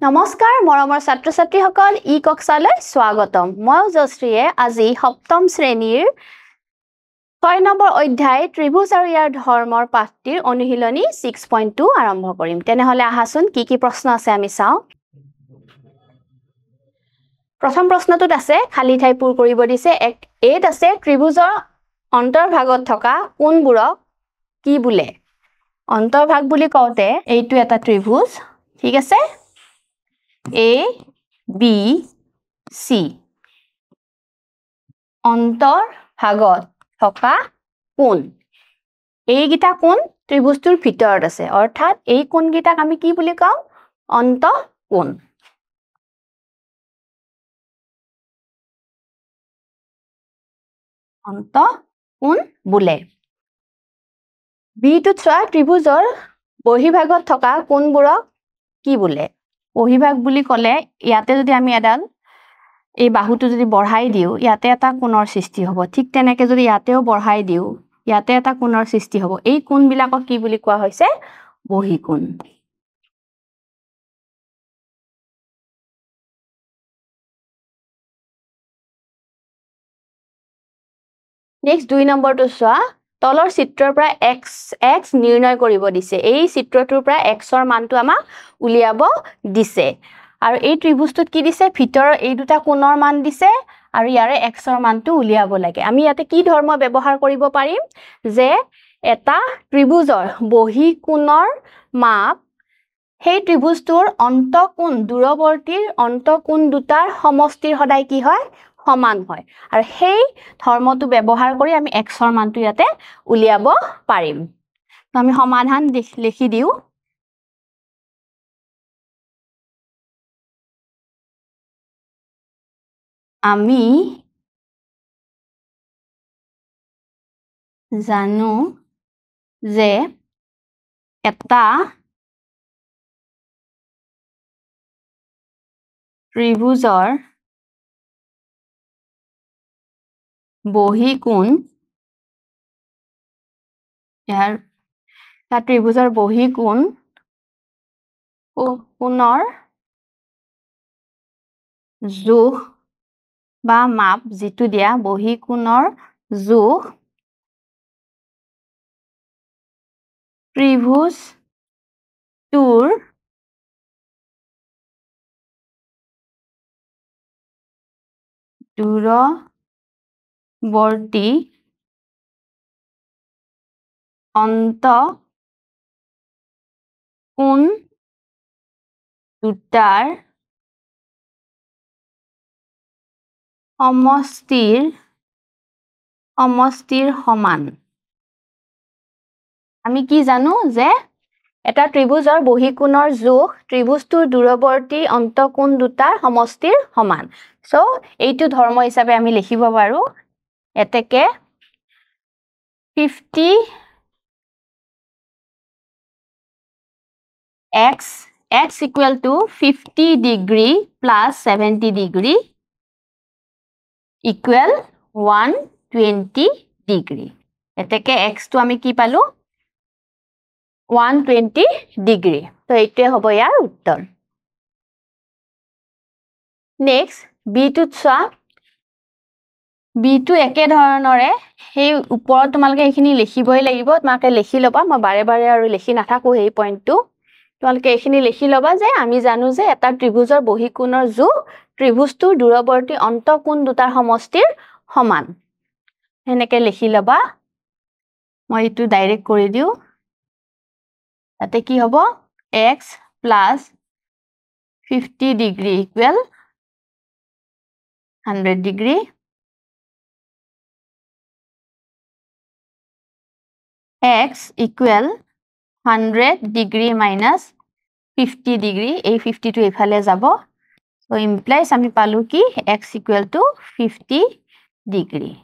নমস্কাৰ মৰমৰ ছাত্ৰ ছাত্ৰীসকল ই কক্ষালৈ স্বাগতম মই জশ্ৰীয়ে আজি সপ্তম শ্ৰেণীৰ 6 নম্বৰ অধ্যায় ত্ৰিভুজ আৰু ইয়াৰ ধৰ্মৰ পাঠটিৰ অনুশীলনী 6.2 আৰম্ভ কৰিম তেনেহলে আহাচোন কি প্ৰশ্ন আছে আমি চাও প্ৰথম প্ৰশ্নটোত আছে খালি ঠাই পূৰ কৰিব দিছে এত আছে ত্ৰিভুজৰ অন্তৰ্ভাগত থকা কোণবোৰক কি বোলে অন্তৰ্ভাগ বুলি কওঁতে এইটো এটা ত্ৰিভুজ ঠিক আছে A, B, C অন্তৰ্ভাগত থকা কোণ এইগিটা কোণ ত্ৰিভুজটোৰ ভিতৰত আছে অৰ্থাৎ এই কোণগিটাক আমি কি বুলি কওঁ অন্তঃকোণ অন্তঃকোণ বোলে B টো চোৱা ত্ৰিভুজৰ বহিভাগত থকা কোণবোৰক কি বোলে বহিভাগ বুলি ক'লে ইয়াতে যদি আমি এডাল এই বাহুটো যদি বঢ়াই দিও ইয়াতে এটা কোণৰ সৃষ্টি হ'ব ঠিক তেনেকে যদি ইয়াতেও বঢ়াই দিও ইয়াতে এটা কোণৰ সৃষ্টি হ'ব এই কোণবিলাকক কি বুলি কোৱা হৈছে বহিকোণ নেক্সট 2 নম্বৰটো চোৱা তলৰ চিত্ৰৰ পৰা x নিৰ্ণয় কৰিব দিছে এই চিত্ৰটোৰ পৰা x ৰ মানটো আমাক উলিয়াব দিছে আৰু এই ত্ৰিভুজটোত কি দিছে ভিতৰৰ এই দুটা কোণৰ মান দিছে আৰু ইয়াৰে x ৰ মানটো উলিয়াব লাগে আমি ইয়াতে কি ধৰ্ম ব্যৱহাৰ কৰিব পাৰিম যে এটা ত্ৰিভুজৰ বহিকোণৰ মাপ সেই ত্ৰিভুজটোৰ অন্তঃকোণ দূৰৱৰ্তীৰ অন্তঃকোণ দুটাৰ সমষ্টিৰ সদায় কি হয় সমান হয় আৰু সেই ধৰ্মটো ব্যৱহাৰ কৰি আমি x ৰ মানটো ইয়াতে উলিয়াব পাৰিম তো আমি সমাধান লিখি দিও আমি জানো যে এটা ত্ৰিভুজৰ বহিকোণ ইয়াৰ ত্ৰিভুজৰ বহিকোণ কোণৰ জোখ বা মাপ যেটো দিয়া বহিকোণৰ জোখ ত্ৰিভুজটোৰ দূৰৱৰ্তী অন্তঃকোণ দুটাৰ সমষ্টিৰ সমান আমি কি জানো যে এটা ত্ৰিভুজৰ বহিকোণৰ জোখ ত্ৰিভুজটোৰ দূৰৱৰ্তী অন্তঃকোণ দুটাৰ সমষ্টিৰ সমান সো এইটো ধৰ্ম হিচাপে আমি লিখিব পাৰো এতেকে 50x equal to 50 degree plus 70 degree equal 120 degree এতেকে x টো আমি কি পালো 120 degree তো এইটোৱে হ'ব ইয়াৰ উত্তৰ নেক্সট b টো চোৱা b টো একে ধৰণৰে সেই ওপৰত তোমালকে এইখিনি লিখিবই লাগিব তোমাকে লিখি লবা মই বাৰে বাৰে আৰু লিখি নাথাকো এই পইণ্টটো তোমালকে এইখিনি লিখি লবা যে আমি জানো যে এটা ত্ৰিভুজৰ বহিকোণৰ জোখ ত্ৰিভুজটোৰ দূৰৱৰ্তী অন্তঃকোণ দুটাৰ সমষ্টিৰ সমান হেনেকে লিখি লবা মই ইটো ডাইৰেক্ট কৰি দিও তাতে কি হ'ব x plus 50 degree equal 100 degree x equal 100 degree minus 50 degree এই 50 টো এফালে যাব so implies আমি পালো কি x equal to 50 degree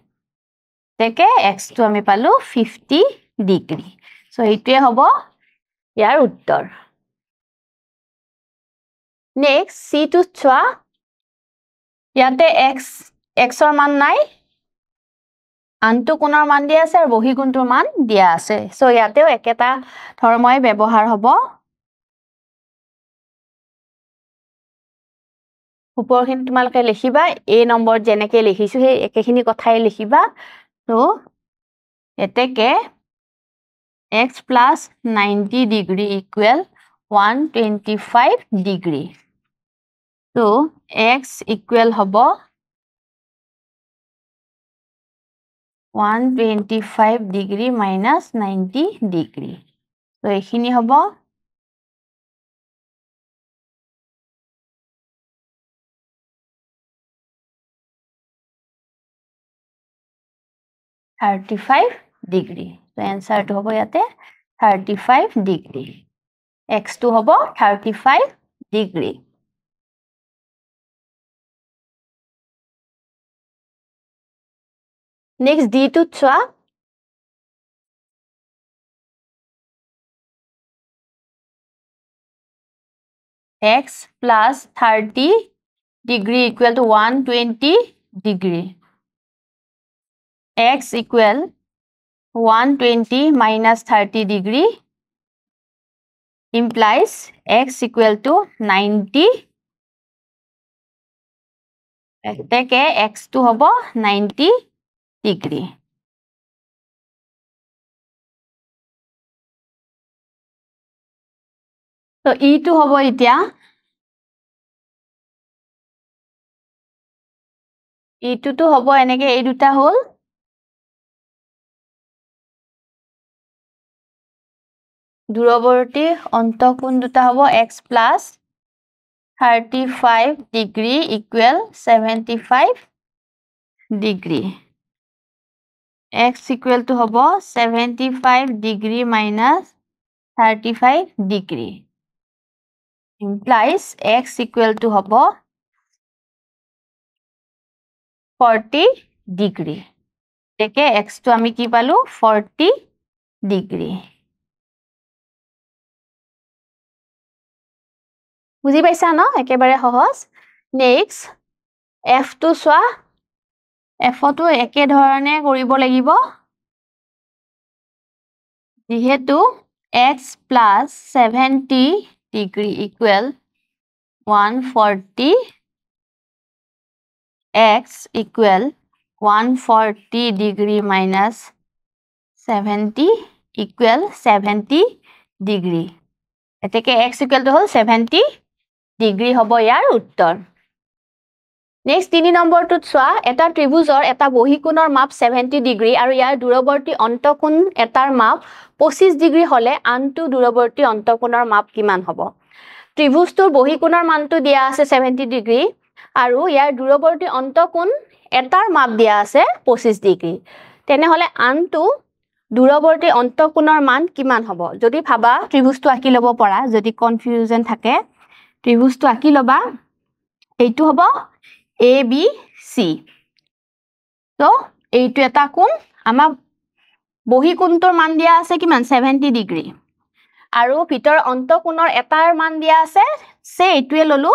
তেকে x টো আমি পালো 50 degree so এইটোৱে হ'ব ইয়াৰ উত্তৰ নেক্সট c টো চোৱা ইয়াতে x ৰ মান নাই আনটো কোণৰ মান দিয়া আছে আৰু বহিকোণটোৰ মান দিয়া আছে সো ইয়াতেও একেটা ধৰ্মই ব্যৱহাৰ হ'ব ওপৰখিনি তোমালোকে লিখিবা a নম্বৰ যেনেকৈ লিখিছো সেই একেখিনি কথাই লিখিবা তো এতেকে x plus 90 degree equal 125 degree. So x equal hobo 125 degree minus 90 degree. So ekhini hobo 35 degree. So answer to hobo yate 35 degree. X to hobo 35 degree. Next D to chwa. X plus 30 degree equal to 120 degree. X equal 120 minus 30 degree implies x equal to 90. Take x to hobo 90 degree. So E to hobo itia. E to hobo enege e duta hol. Duraborti ontokun duta hobo x plus 35 degree equal 75 degree. X equal to hobo 75 degree minus 35 degree. Implies x equal to hobo 40 degree. Take x to ami ki palu 40 degree. বুজি পাইছা ন একেবাৰে সহজ next f to সোৱা f তো একে ধৰণে কৰিব লাগিব যেহেতু x plus 70 degree equal 140 x equal 140 degree minus 70 equal 70 degree. এতেকে x equal to hall 70 degree hobo yar uttor. Next 3 number to chwa eta tribhujor eta bohikonor map 70 degree aru yar duraborti ontokun etar map 25 degree hole antu duraborti ontokonor map kiman hobo. Tribhujtor bohikonor mantu dia ase 70 degree aru yar duraborti ontokun etar map dia ase 25 degree. Tene hole antu duraborti ontokonor man kiman hobo. Jodi bhaba tribhujto aki lobo pora jodi confusion thake tribhujto aki loba eitu hobo A B C. So eitu eta kun ama bohikontor man dia ase kiman 70 degree. Aru bhitor ontokonor etar man dia ase se etue lolu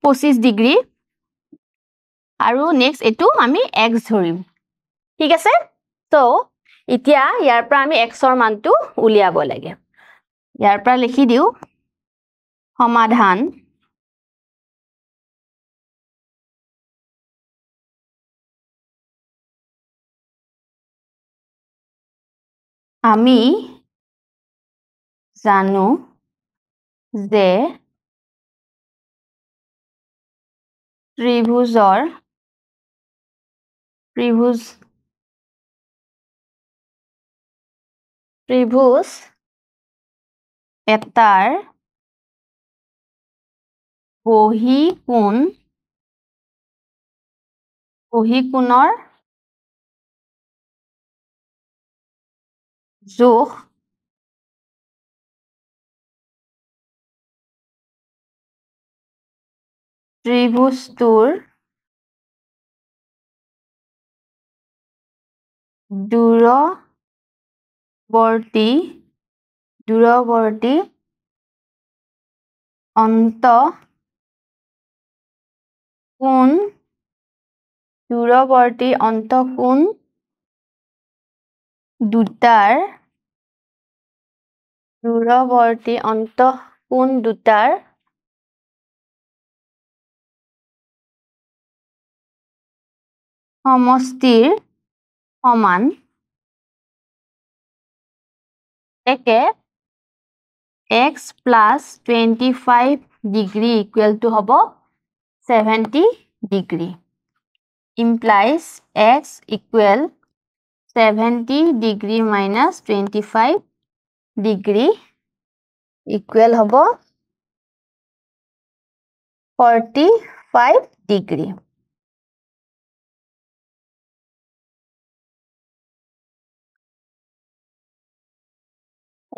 25 degree. Aru next etu ami x ধৰিম ঠিক আছে তো এতিয়া ইয়াৰ পৰা আমি x ৰ মানটো উলিয়াব লাগে ইয়াৰ পৰা লিখি দিও সমাধান আমি জানো যে ত্ৰিভুজ এটাৰ বহিকোণৰ জোখ ত্ৰিভুজটোৰ দূৰৱৰ্তী অন্তঃকোণ দুটাৰ সমষ্টিৰ সমান একে x plus 25 degree equal to hobo 70 degree implies x equal 70 degree minus 25 degree equal hobo 45 degree.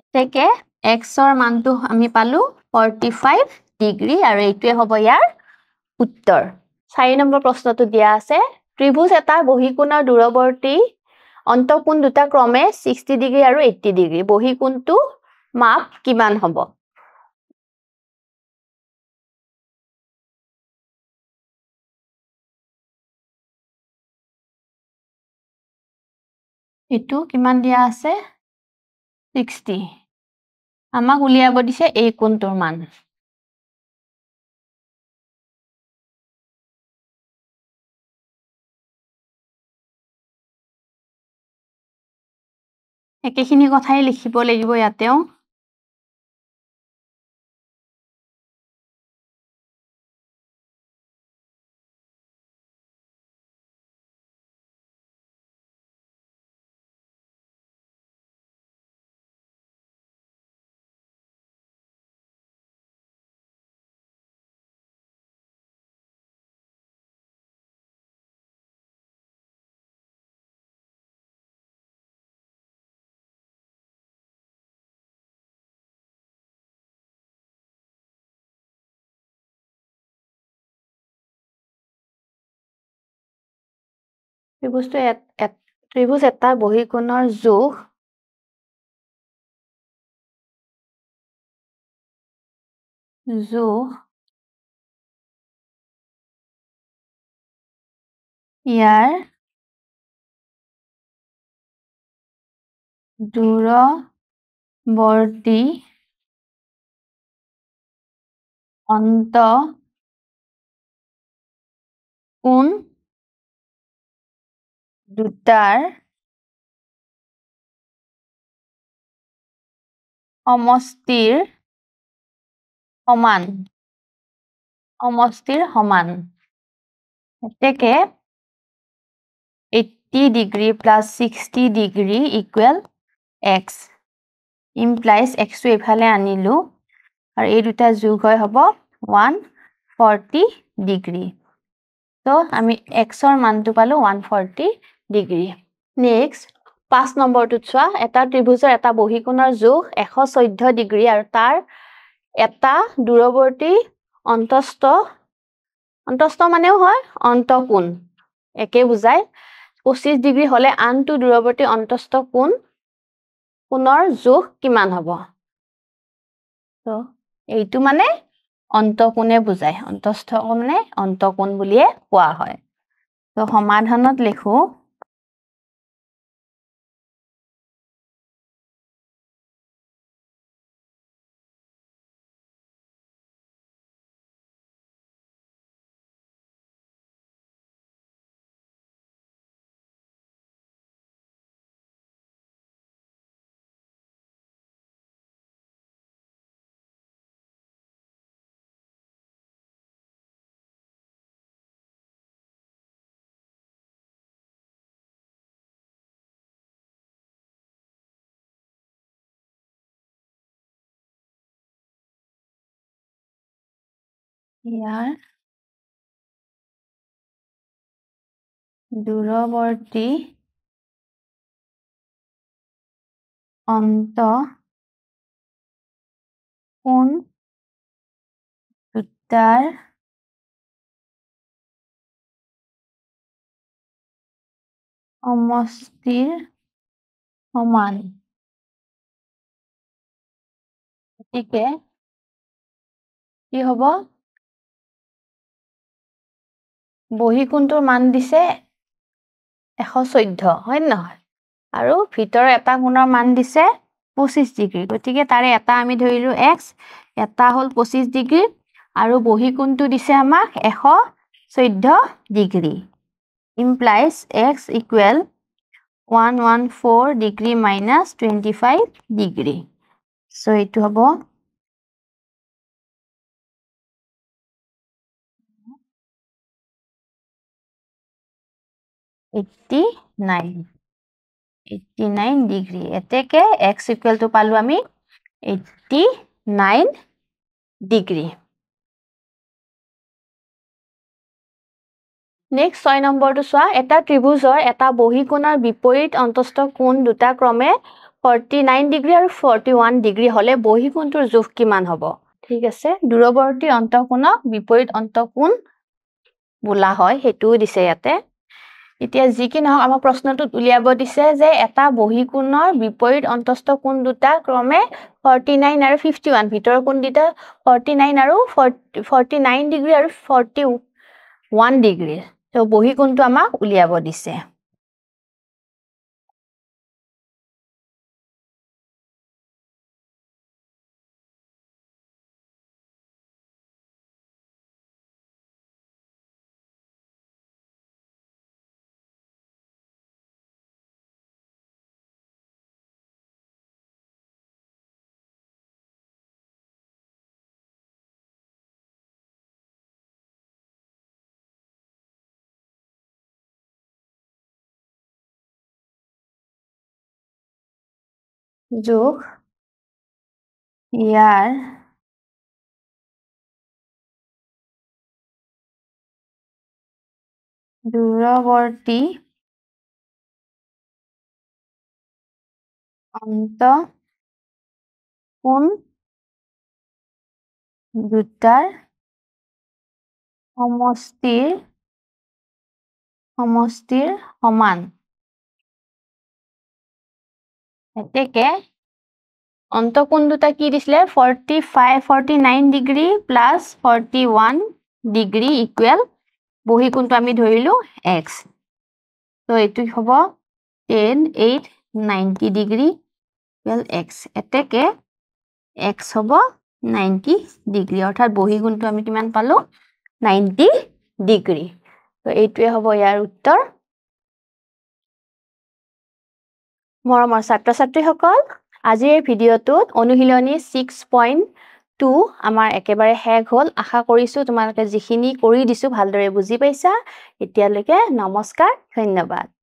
এতেকে x or মানটো আমি পালো 45 degree আৰু এইটোৱে হ'ব ইয়াৰ উত্তৰ 4 নম্বৰ প্ৰশ্নটো দিয়া আছে ত্ৰিভুজ এটা বহিকোণৰ দূৰৱৰ্তী অন্তঃকোণ দুটা ক্ৰমে 60 ডিগ্ৰী আৰু 80 ডিগ্ৰী বহিকোণটো মাপ কিমান হ'ব এটো কিমান দিয়া আছে 60 আমাক উলিয়াব দিছে এই কোণটোৰ মান একেখিনি কথাই লিখিব লাগিব ইয়াতেও ত্ৰিভুজ এটা বহিকোণৰ জোখ ইয়াৰ দূৰৱৰ্তী অন্তঃকোণ দুটাৰ সমষ্টিৰ সমান এতেকে 80 degree plus 60 degree equal x implies x টো এফালে আনিলো আৰু এই দুটা যোগ হয় হ'ব 140 degree তো আমি x ৰ মানটো পালো 140 degree next 5 নম্বৰটোত চোৱা এটা ত্ৰিভুজৰ এটা বহিকোণৰ জোখ 114 ডিগ্ৰী আৰু তাৰ এটা দূৰৱৰ্তী অন্তস্থ মানেও হয় অন্তঃকোণ একে বুজায় 25 ডিগ্ৰী হলে আনটো দূৰৱৰ্তী অন্তস্থ কোণৰ জোখ কিমান হ'ব তো এইটো মানে অন্তঃকোণে বুজায় অন্তস্থ কোণে অন্তঃকোণ বুলিয়ে কোৱা হয় তো সমাধানত লিখো ইয়াৰ দূৰৱৰ্তী অন্তঃকোণ দুটাৰ সমষ্টিৰ সমান গতিকে কি হ'ব বহিকোণটোৰ মান দিছে 114 হয় নহয় আৰু ভিতৰৰ এটা কোণৰ মান দিছে 25 ডিগ্ৰী গতিকে তাৰে এটা আমি ধৰিলো x এটা হল 25 ডিগ্ৰী আৰু বহিকোণটো দিছে আমাক 114 degree implies x equal 114 degree minus 25 degree. So itu hobo 89 degree. Eteke x equal to palu ami 89 degree. Next 6 number to soa eta tribhujor eta bohikonar biporit antosth কোণ দুটা ক্রমে 49 degree আৰু 41 degree হলে বহিকোণটোৰ জোখ কিমান হ'ব ঠিক আছে দূৰৱৰ্তী অন্তঃকোণক বিপৰীত অন্তঃকোণ বোলা হয় হেতু দিছে ইয়াতে এতিয়া যি কি নহওক আমাৰ প্ৰশ্নটোত উলিয়াব দিছে যে এটা বহিকোণৰ বিপৰীত অন্তস্থ কোণ দুটা ক্ৰমে 49 আৰু 51 ভিতৰৰ কোণ দুটা 49 আৰু 49 ডিগ্ৰী আৰু 41 ডিগ্ৰী তো বহিকোণটো আমাক উলিয়াব দিছে যোগ ইয়াৰ দূৰৱৰ্তী অন্তঃকোণ দুটাৰ সমষ্টিৰ সমান এতেকে অন্তঃকোণ দুটা কি দিছিলে 49 ডিগ্ৰী প্লাস 41 ডিগ্ৰী ইকুৱেল বহিকোণটো আমি ধৰিলো x তো এটো হ'ব 10 8 90 ডিগ্ৰী ইকুৱেল x এতেকে x হ'ব 90 ডিগ্ৰী অৰ্থাৎ বহিকোণটো আমি কিমান পালো 90 ডিগ্ৰী তো এইটোৱে হ'ব ইয়াৰ উত্তৰ মৰমৰ ছাত্ৰ-ছাত্ৰীসকল আজিৰ ভিডিঅ'টোত অনুশীলনী 6.2 আমাৰ একেবাৰে শেষ হ'ল আশা কৰিছো তোমালোকে যিখিনি কৰি দিছো ভালদৰে বুজি পাইছা এতিয়ালৈকে নমস্কাৰ ধন্যবাদ